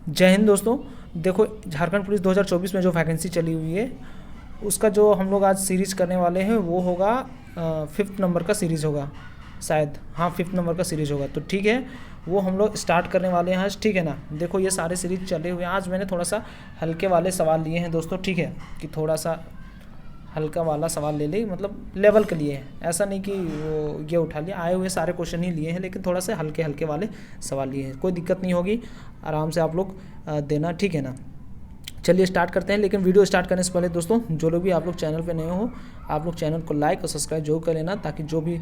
जय हिंद दोस्तों। देखो, झारखंड पुलिस 2024 में जो वैकेंसी चली हुई है उसका जो हम लोग आज सीरीज़ करने वाले हैं वो होगा 5th नंबर का सीरीज़ होगा शायद। हाँ, 5th नंबर का सीरीज़ होगा। तो ठीक है, वो हम लोग स्टार्ट करने वाले हैं आज। ठीक है ना। देखो, ये सारे सीरीज़ चले हुए हैं। आज मैंने थोड़ा सा हल्के वाले सवाल लिए हैं दोस्तों। ठीक है, कि थोड़ा सा हल्का वाला सवाल ले ले, मतलब लेवल के लिए है। ऐसा नहीं कि वो ये उठा लिया, आए हुए सारे क्वेश्चन ही लिए हैं, लेकिन थोड़ा से हल्के हल्के वाले सवाल लिए हैं। कोई दिक्कत नहीं होगी, आराम से आप लोग देना। ठीक है ना। चलिए स्टार्ट करते हैं। लेकिन वीडियो स्टार्ट करने से पहले दोस्तों, जो लोग भी आप लोग चैनल पे नए हो, आप लोग चैनल को लाइक और सब्सक्राइब जरूर कर लेना, ताकि जो भी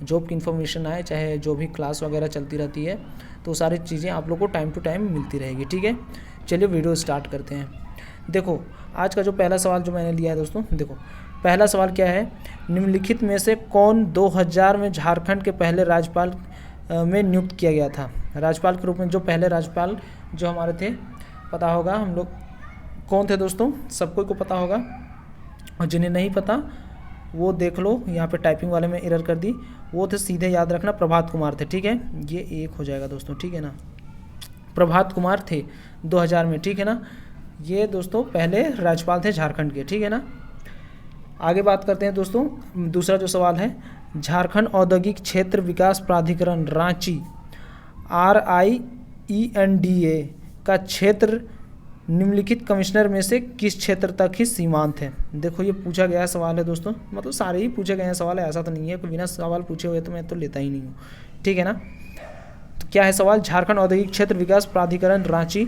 जॉब की इन्फॉर्मेशन आए, चाहे जो भी क्लास वगैरह चलती रहती है, तो सारी चीज़ें आप लोग को टाइम टू टाइम मिलती रहेगी। ठीक है, चलिए वीडियो स्टार्ट करते हैं। देखो, आज का जो पहला सवाल जो मैंने लिया है दोस्तों, देखो पहला सवाल क्या है। निम्नलिखित में से कौन 2000 में झारखंड के पहले राज्यपाल में नियुक्त किया गया था। राज्यपाल के रूप में जो पहले राज्यपाल जो हमारे थे, पता होगा हम लोग कौन थे दोस्तों, सबको को पता होगा। और जिन्हें नहीं पता वो देख लो, यहाँ पे टाइपिंग वाले में एरर कर दी। वो थे, सीधे याद रखना, प्रभात कुमार थे। ठीक है, ये एक हो जाएगा दोस्तों। ठीक है ना, प्रभात कुमार थे 2000 में। ठीक है ना, ये दोस्तों पहले राज्यपाल थे झारखंड के। ठीक है ना। आगे बात करते हैं दोस्तों। दूसरा जो सवाल है, झारखंड औद्योगिक क्षेत्र विकास प्राधिकरण रांची RIENDA का क्षेत्र निम्नलिखित कमिश्नर में से किस क्षेत्र तक ही सीमांत है। देखो, ये पूछा गया सवाल है दोस्तों, मतलब सारे ही पूछे गए हैं सवाल है, ऐसा तो नहीं है कि बिना सवाल पूछे हुए तो मैं तो लेता ही नहीं हूँ। ठीक है ना। तो क्या है सवाल, झारखंड औद्योगिक क्षेत्र विकास प्राधिकरण रांची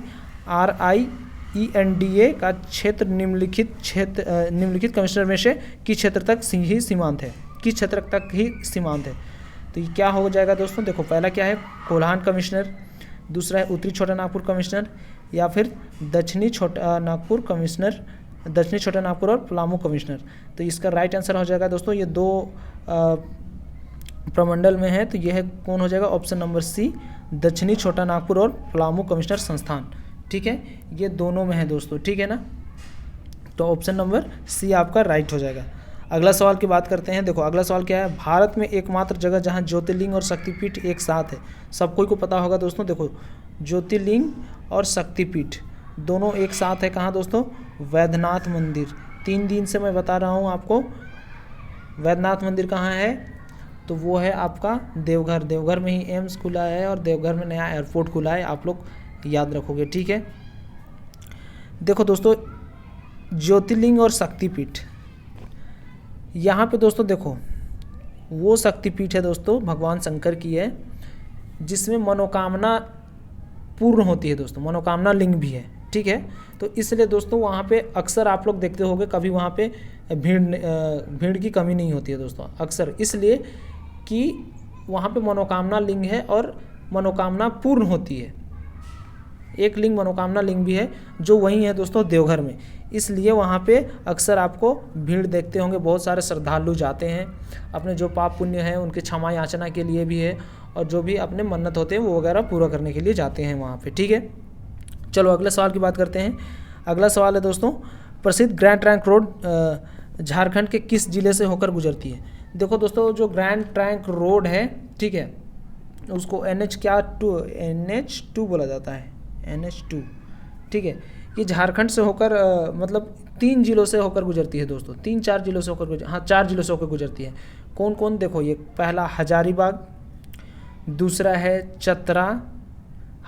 RIENDA का क्षेत्र निम्नलिखित कमिश्नर में से किस क्षेत्र तक ही सीमांत है, किस क्षेत्र तक ही सीमांत है। तो ये क्या हो जाएगा दोस्तों। देखो, पहला क्या है, कोल्हान कमिश्नर, दूसरा है उत्तरी छोटा नागपुर कमिश्नर, या फिर दक्षिणी छोटा नागपुर कमिश्नर, दक्षिणी छोटा नागपुर और पलामू कमिश्नर। तो इसका राइट आंसर हो जाएगा दोस्तों, ये दो प्रमंडल में है, तो यह है कौन हो जाएगा, ऑप्शन नंबर सी, दक्षिणी छोटा नागपुर और पलामू कमिश्नर संस्थान। ठीक है, ये दोनों में है दोस्तों। ठीक है ना, तो ऑप्शन नंबर सी आपका राइट हो जाएगा। अगला सवाल की बात करते हैं। देखो, अगला सवाल क्या है, भारत में एकमात्र जगह जहां ज्योतिर्लिंग और शक्तिपीठ एक साथ है। सब कोई को पता होगा दोस्तों। देखो, ज्योतिर्लिंग और शक्तिपीठ दोनों एक साथ है। कहाँ दोस्तों, वैद्यनाथ मंदिर। 3 दिन से मैं बता रहा हूँ आपको, वैद्यनाथ मंदिर कहाँ है, तो वो है आपका देवघर। देवघर में ही एम्स खुला है और देवघर में नया एयरपोर्ट खुला है, आप लोग याद रखोगे। ठीक है। देखो दोस्तों, ज्योतिर्लिंग और शक्तिपीठ, यहाँ पे दोस्तों देखो, वो शक्तिपीठ है दोस्तों भगवान शंकर की है, जिसमें मनोकामना पूर्ण होती है दोस्तों, मनोकामना लिंग भी है। ठीक है, तो इसलिए दोस्तों वहाँ पे अक्सर आप लोग देखते होंगे, कभी वहाँ पे भीड़ की कमी नहीं होती है दोस्तों, अक्सर इसलिए कि वहाँ पे मनोकामना लिंग है और मनोकामना पूर्ण होती है। एक लिंग मनोकामना लिंग भी है जो वही है दोस्तों देवघर में, इसलिए वहाँ पे अक्सर आपको भीड़ देखते होंगे। बहुत सारे श्रद्धालु जाते हैं, अपने जो पाप पुण्य है उनके क्षमा याचना के लिए भी है, और जो भी अपने मन्नत होते हैं वो वगैरह पूरा करने के लिए जाते हैं वहाँ पे। ठीक है, चलो अगले सवाल की बात करते हैं। अगला सवाल है दोस्तों, प्रसिद्ध ग्रैंड ट्रंक रोड झारखंड के किस जिले से होकर गुजरती है। देखो दोस्तों, जो ग्रैंड ट्रंक रोड है, ठीक है, उसको NH2 बोला जाता है, NH2। ठीक है, ये झारखंड से होकर मतलब 3 जिलों से होकर गुजरती है दोस्तों, 3-4 जिलों से होकर 4 जिलों से होकर गुजरती है। कौन कौन, देखो, ये पहला हजारीबाग, दूसरा है चतरा,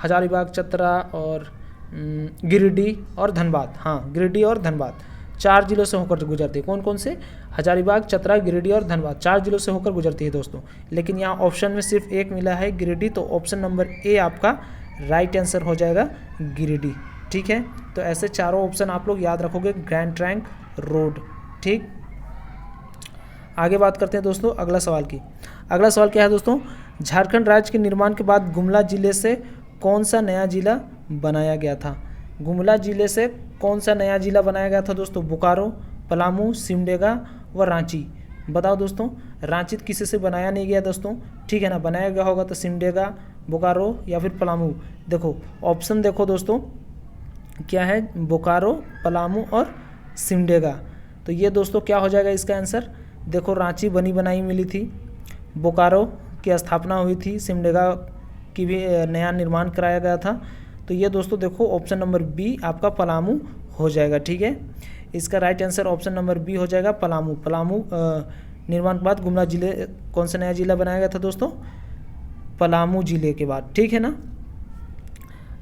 हजारीबाग, चतरा और गिरिडीह और धनबाद। हाँ, गिरिडीह और धनबाद 4 जिलों से होकर गुजरती है। कौन कौन से, हजारीबाग, चतरा, गिरिडीह और धनबाद 4 जिलों से होकर गुजरती है दोस्तों। लेकिन यहाँ ऑप्शन में सिर्फ एक मिला है, गिरिडीह, तो ऑप्शन नंबर ए आपका राइट आंसर हो जाएगा, गिरिडीह। ठीक है, तो ऐसे चारों ऑप्शन आप लोग याद रखोगे, ग्रैंड ट्रंक रोड। ठीक, आगे बात करते हैं दोस्तों अगला सवाल की। अगला सवाल क्या है दोस्तों, झारखंड राज्य के निर्माण के बाद गुमला जिले से कौन सा नया जिला बनाया गया था। गुमला जिले से कौन सा नया जिला बनाया गया था दोस्तों, बोकारो, पलामू, सिमडेगा व रांची। बताओ दोस्तों, रांची किसी से बनाया नहीं गया दोस्तों। ठीक है ना, बनाया गया होगा तो सिमडेगा, बोकारो या फिर पलामू। देखो ऑप्शन देखो दोस्तों, क्या है, बोकारो, पलामू और सिमडेगा। तो ये दोस्तों क्या हो जाएगा इसका आंसर। देखो, रांची बनी बनाई मिली थी, बोकारो की स्थापना हुई थी, सिमडेगा की भी नया निर्माण कराया गया था, तो ये दोस्तों देखो ऑप्शन नंबर बी आपका पलामू हो जाएगा। ठीक है, इसका right answer option number B हो जाएगा पलामू। पलामू निर्माण के बाद गुमला जिले कौन सा नया जिला बनाया गया था दोस्तों? पलामू जिले के बाद। ठीक है ना।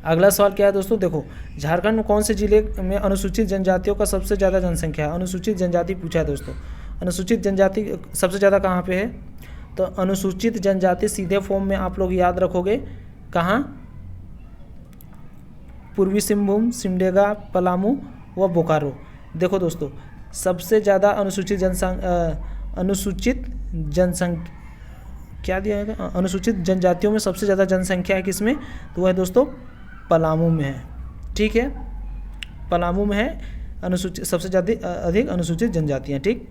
अगला सवाल क्या है दोस्तों? देखो झारखंड में कौन से जिले में अनुसूचित जनजातियों का सबसे ज़्यादा जनसंख्या है? अनुसूचित जनजाति पूछा है दोस्तों। अनुसूचित जनजाति सबसे ज़्यादा कहाँ पे है? तो अनुसूचित जनजाति सीधे फॉर्म में आप लोग याद रखोगे कहाँ? पूर्वी सिंहभूम, सिमडेगा, पलामू व बोकारो। देखो दोस्तों सबसे ज़्यादा अनुसूचित जनसंख्या क्या दिया है? अनुसूचित जनजातियों में सबसे ज़्यादा जनसंख्या है किसमें? तो वह दोस्तों पलामू में है। ठीक है, पलामू में है अनुसूचित सबसे ज़्यादा अधिक अनुसूचित जनजातियाँ। ठीक,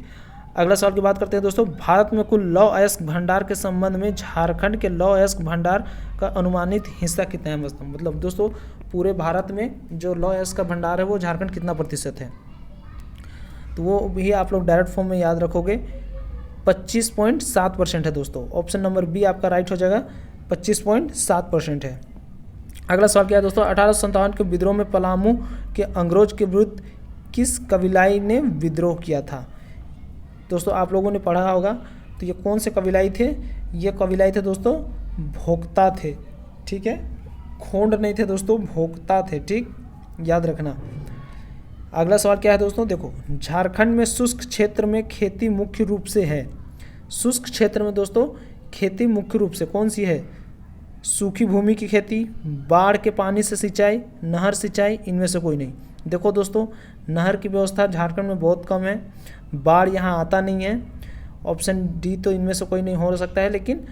अगला सवाल की बात करते हैं दोस्तों। भारत में कुल लौह अयस्क भंडार के संबंध में झारखंड के लौह अयस्क भंडार का अनुमानित हिस्सा कितना है? मतलब दोस्तों पूरे भारत में जो लौह अयस्क का भंडार है वो झारखंड कितना प्रतिशत है? तो वो भी आप लोग डायरेक्ट फॉर्म में याद रखोगे 25.7% है दोस्तों। ऑप्शन नंबर बी आपका राइट हो जाएगा, 25.7% है। अगला सवाल क्या है दोस्तों? 1857 के विद्रोह में पलामू के अंग्रेज के विरुद्ध किस कबीलाई ने विद्रोह किया था? दोस्तों आप लोगों ने पढ़ा होगा, तो ये कौन से कबीलाई थे? ये कबीलाई थे दोस्तों भोक्ता थे। ठीक है, खोंड नहीं थे दोस्तों, भोक्ता थे। ठीक, याद रखना। अगला सवाल क्या है दोस्तों? देखो झारखंड में शुष्क क्षेत्र में खेती मुख्य रूप से है। शुष्क क्षेत्र में दोस्तों खेती मुख्य रूप से कौन सी है? सूखी भूमि की खेती, बाढ़ के पानी से सिंचाई, नहर सिंचाई, इनमें से कोई नहीं। देखो दोस्तों नहर की व्यवस्था झारखंड में बहुत कम है, बाढ़ यहाँ आता नहीं है। ऑप्शन डी तो इनमें से कोई नहीं हो सकता है, लेकिन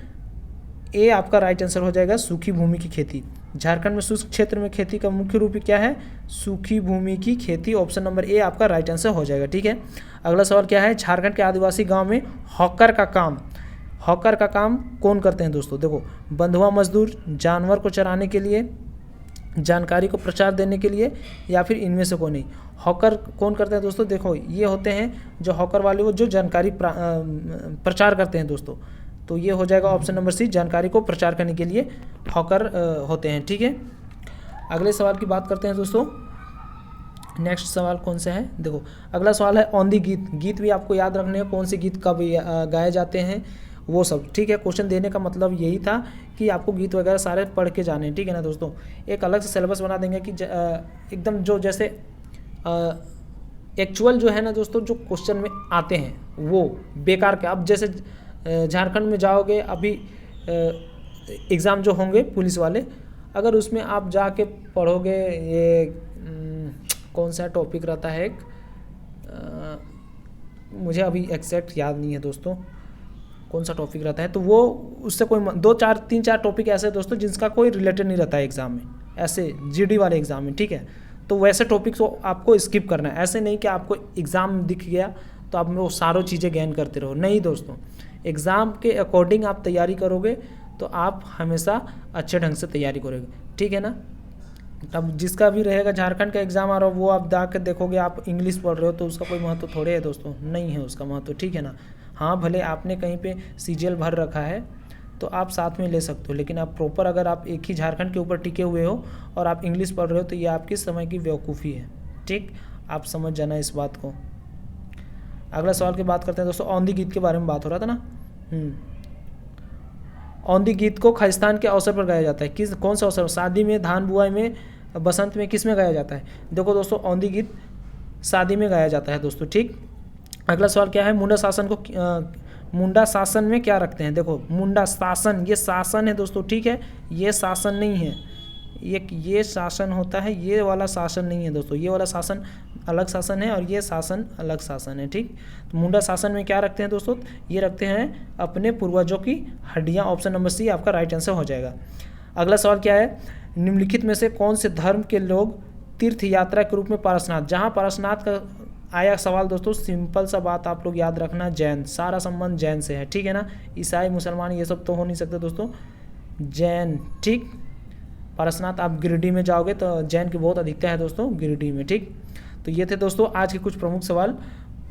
ए आपका राइट आंसर हो जाएगा, सूखी भूमि की खेती। झारखंड में शुष्क क्षेत्र में खेती का मुख्य रूप क्या है? सूखी भूमि की खेती। ऑप्शन नंबर ए आपका राइट आंसर हो जाएगा। ठीक है, अगला सवाल क्या है? झारखंड के आदिवासी गांव में हॉकर का काम कौन करते हैं दोस्तों? देखो बंधुआ मजदूर, जानवर को चराने के लिए, जानकारी को प्रचार देने के लिए, या फिर इनमें से कोई नहीं। हॉकर कौन करते हैं दोस्तों? देखो ये होते हैं जो हॉकर वाले वो जो जानकारी प्रचार करते हैं दोस्तों। तो ये हो जाएगा ऑप्शन नंबर सी, जानकारी को प्रचार करने के लिए हॉकर होते हैं। ठीक है, अगले सवाल की बात करते हैं दोस्तों। नेक्स्ट सवाल कौन सा है? देखो अगला सवाल है औंधी गीत। गीत भी आपको याद रखने हैं, कौन से गीत कब गाए जाते हैं वो सब। ठीक है, क्वेश्चन देने का मतलब यही था कि आपको गीत वगैरह सारे पढ़ के जाने हैं। ठीक है ना दोस्तों, एक अलग से सिलेबस बना देंगे कि एकदम जो जैसे एक्चुअल जो है ना दोस्तों जो क्वेश्चन में आते हैं वो बेकार के। अब जैसे झारखंड में जाओगे अभी एग्ज़ाम जो होंगे पुलिस वाले, अगर उसमें आप जाके पढ़ोगे ये कौन सा टॉपिक रहता है एक, मुझे अभी एग्जैक्ट याद नहीं है दोस्तों कौन सा टॉपिक रहता है, तो वो उससे कोई 3-4 टॉपिक ऐसे दोस्तों जिसका कोई रिलेटेड नहीं रहता है एग्ज़ाम में, ऐसे जीडी वाले एग्ज़ाम में। ठीक है, तो वैसे टॉपिक्स को आपको स्किप करना है। ऐसे नहीं कि आपको एग्ज़ाम दिख गया तो आप वो सारों चीज़ें गेन करते रहो, नहीं दोस्तों। एग्ज़ाम के अकॉर्डिंग आप तैयारी करोगे तो आप हमेशा अच्छे ढंग से तैयारी करोगे। ठीक है ना। अब जिसका भी रहेगा झारखंड का एग्ज़ाम आ रहा हो वो आप जाकर देखोगे, आप इंग्लिश पढ़ रहे हो तो उसका कोई महत्व थोड़े है दोस्तों, नहीं है उसका महत्व। ठीक है ना। हाँ भले आपने कहीं पे सीजीएल भर रखा है तो आप साथ में ले सकते हो, लेकिन आप प्रॉपर अगर आप एक ही झारखंड के ऊपर टिके हुए हो और आप इंग्लिश पढ़ रहे हो तो ये आपकी समय की बेवकूफ़ी है। ठीक, आप समझ जाना इस बात को। अगला सवाल की बात करते हैं दोस्तों। औंधी गीत के बारे में बात हो रहा था ना। औंधी गीत को खालिस्तान के अवसर पर गाया जाता है। कौन सा अवसर? शादी में, धान बुआई में, बसंत में, किस में गाया जाता है? देखो दोस्तों औंधी गीत शादी में गाया जाता है दोस्तों। ठीक, अगला सवाल क्या है? मुंडा शासन को मुंडा शासन में क्या रखते हैं? देखो मुंडा शासन, ये शासन है दोस्तों। ठीक है, ये शासन नहीं है, ये शासन होता है, ये वाला शासन नहीं है दोस्तों। ये वाला शासन अलग शासन है और ये शासन अलग शासन है। ठीक, तो मुंडा शासन में क्या रखते हैं दोस्तों? ये रखते हैं अपने पूर्वजों की हड्डियाँ। ऑप्शन नंबर सी आपका राइट आंसर हो जाएगा। अगला सवाल क्या है? निम्नलिखित में से कौन से धर्म के लोग तीर्थ यात्रा के रूप में पारसनाथ, जहाँ पारसनाथ का आया सवाल दोस्तों, सिंपल सा बात आप लोग याद रखना, जैन, सारा संबंध जैन से है। ठीक है ना। ईसाई, मुसलमान ये सब तो हो नहीं सकते दोस्तों, जैन। ठीक, पारसनाथ आप गिरिडीह में जाओगे तो जैन की बहुत अधिकता है दोस्तों गिरिडीह में। ठीक, तो ये थे दोस्तों आज के कुछ प्रमुख सवाल।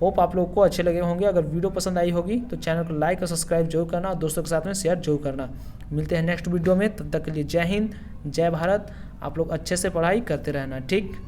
होप आप लोगों को अच्छे लगे होंगे। अगर वीडियो पसंद आई होगी तो चैनल को लाइक और सब्सक्राइब जरूर करना और दोस्तों के साथ में शेयर जरूर करना। मिलते हैं नेक्स्ट वीडियो में, तब तक के लिए जय हिंद, जय भारत। आप लोग अच्छे से पढ़ाई करते रहना, ठीक।